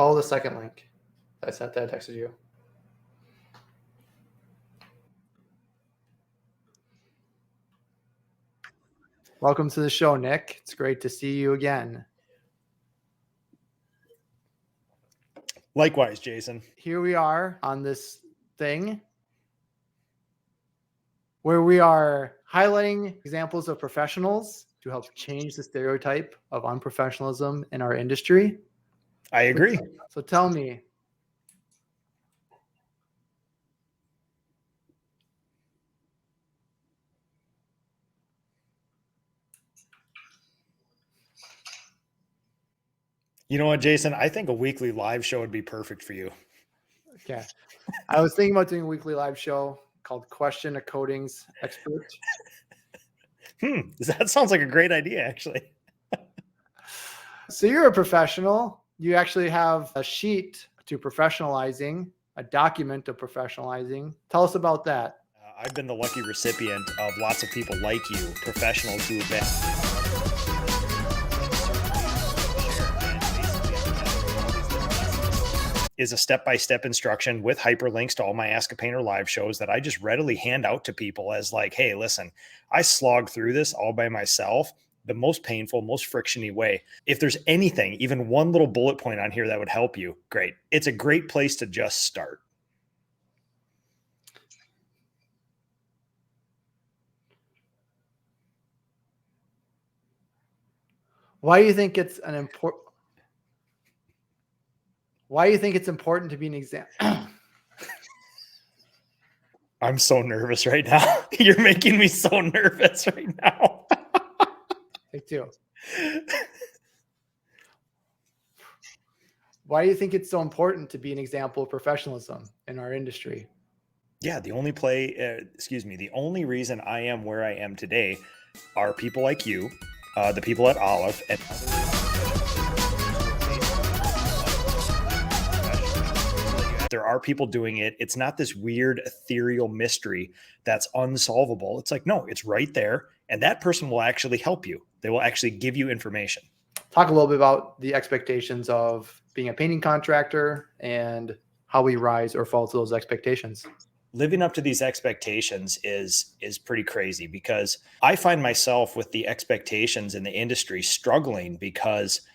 Follow the second link that I sent that I texted you. Welcome to the show, Nick. It's great to see you again. Likewise, Jason. Here we are on this thing where we are highlighting examples of professionals to help change the stereotype of unprofessionalism in our industry. I agree. So tell me, you know what, Jason? I think a weekly live show would be perfect for you. okay. I was thinking about doing a weekly live show called Question a Coding's Expert. That sounds like a great idea, actually. So you're a professional. You actually have a sheet to professionalizing, a document of professionalizing. Tell us about that. I've been the lucky recipient of lots of people like you, professionals who have been is a step-by-step instruction with hyperlinks to all my Ask a Painter live shows that I just readily hand out to people as like, hey, listen, I slogged through this all by myself, the most painful, most frictiony way. If there's anything, even one little bullet point on here that would help you, great. It's a great place to just start. Why do you think it's important to be an example? I'm so nervous right now. You're making me so nervous right now. Me too. Why do you think it's so important to be an example of professionalism in our industry? Yeah, the only reason I am where I am today are people like you, the people at Olive, and there are people doing it. It's not this weird ethereal mystery that's unsolvable. It's like, no, it's right there. And that person will actually help you. They will actually give you information. Talk a little bit about the expectations of being a painting contractor and how we rise or fall to those expectations. Living up to these expectations is pretty crazy, because I find myself with the expectations in the industry struggling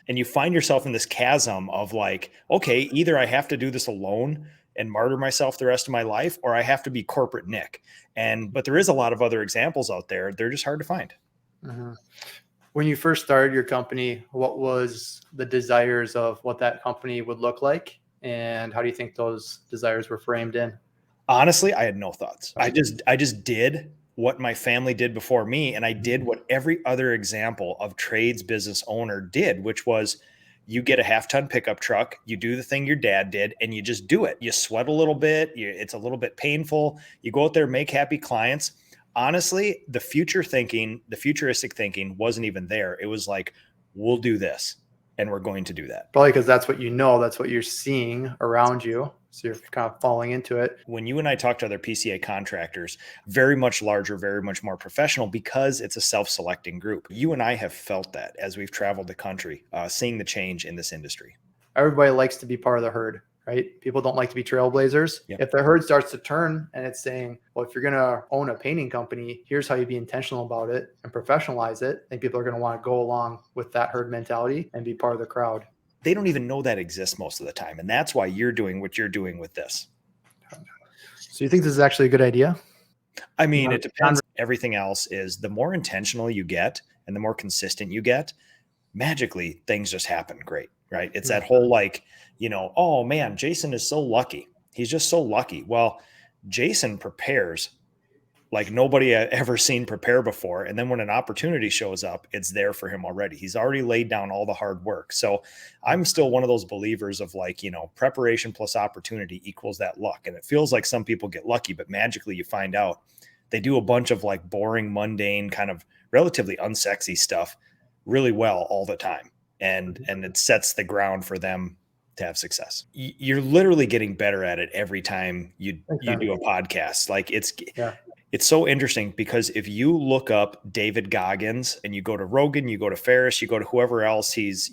and you find yourself in this chasm of like, okay, either I have to do this alone and martyr myself the rest of my life, or I have to be corporate Nick. But there is a lot of other examples out there. They're just hard to find. Mm-hmm. When you first started your company, what was the desires of what that company would look like? And how do you think those desires were framed in? Honestly, I had no thoughts. I just did what my family did before me. And I did what every other example of trades business owner did, which was you get a 1/2-ton pickup truck, you do the thing your dad did, and you just do it. You sweat a little bit. It's a little bit painful. You go out there, make happy clients. Honestly, the futuristic thinking wasn't even there. It was like, we'll do this and we're going to do that. Probably because that's what you know, that's what you're seeing around you. So you're kind of falling into it. When you and I talk to other PCA contractors, very much larger, very much more professional, because it's a self-selecting group. You and I have felt that as we've traveled the country, seeing the change in this industry. Everybody likes to be part of the herd, right? People don't like to be trailblazers. Yep. If the herd starts to turn and it's saying, well, if you're going to own a painting company, here's how you be intentional about it and professionalize it, then people are going to want to go along with that herd mentality and be part of the crowd. They don't even know that exists most of the time. And that's why you're doing what you're doing with this. So you think this is actually a good idea? I mean, it depends. Everything else is the more intentional you get and the more consistent you get, magically things just happen great, right? It's that whole like, oh man, Jason is so lucky. He's just so lucky. Well, Jason prepares like nobody I've ever seen prepare before. And then when an opportunity shows up, it's there for him already. He's already laid down all the hard work. So I'm still one of those believers of like, preparation plus opportunity equals that luck. And it feels like some people get lucky, but magically you find out they do a bunch of like boring, mundane, kind of relatively unsexy stuff really well all the time. And it sets the ground for them to have success. You're literally getting better at it every time you do a podcast. Like it's so interesting, because if you look up David Goggins and you go to Rogan, you go to Ferris, you go to whoever else he's,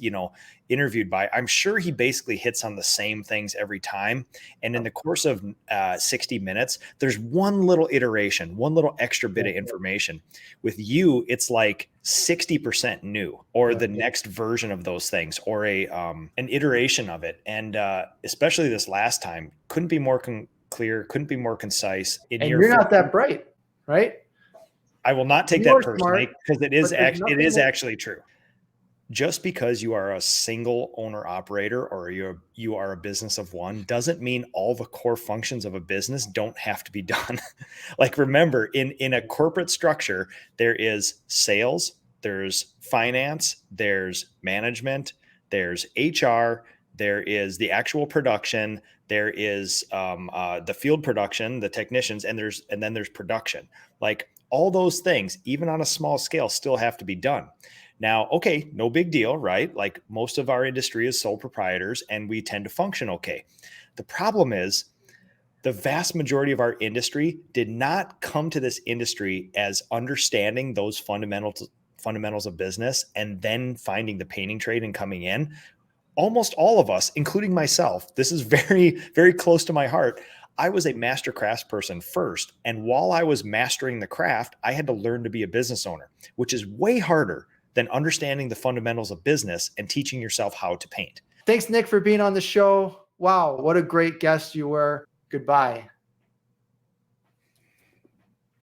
interviewed by, I'm sure he basically hits on the same things every time. And in the course of 60 minutes, there's one little iteration, one little extra bit of information. With you, it's like 60% new, or the next version of those things, or an iteration of it. And especially this last time, couldn't be more clear, couldn't be more concise. And you're not that bright, right? I will not take that personally, because it is actually true. Just because you are a single owner operator, or you are a business of one, doesn't mean all the core functions of a business don't have to be done. Like, remember, in a corporate structure, there is sales, there's finance, there's management, there's HR, there is the actual production, there is the field production, the technicians, and then there's production. Like, all those things, even on a small scale, still have to be done. Now, okay, no big deal, right? Like, most of our industry is sole proprietors, and we tend to function okay. The problem is, the vast majority of our industry did not come to this industry as understanding those fundamentals of business and then finding the painting trade and coming in. Almost all of us, including myself, this is very, very close to my heart. I was a master craftsperson first. And while I was mastering the craft, I had to learn to be a business owner, which is way harder than understanding the fundamentals of business and teaching yourself how to paint. Thanks, Nick, for being on the show. Wow, what a great guest you were. Goodbye.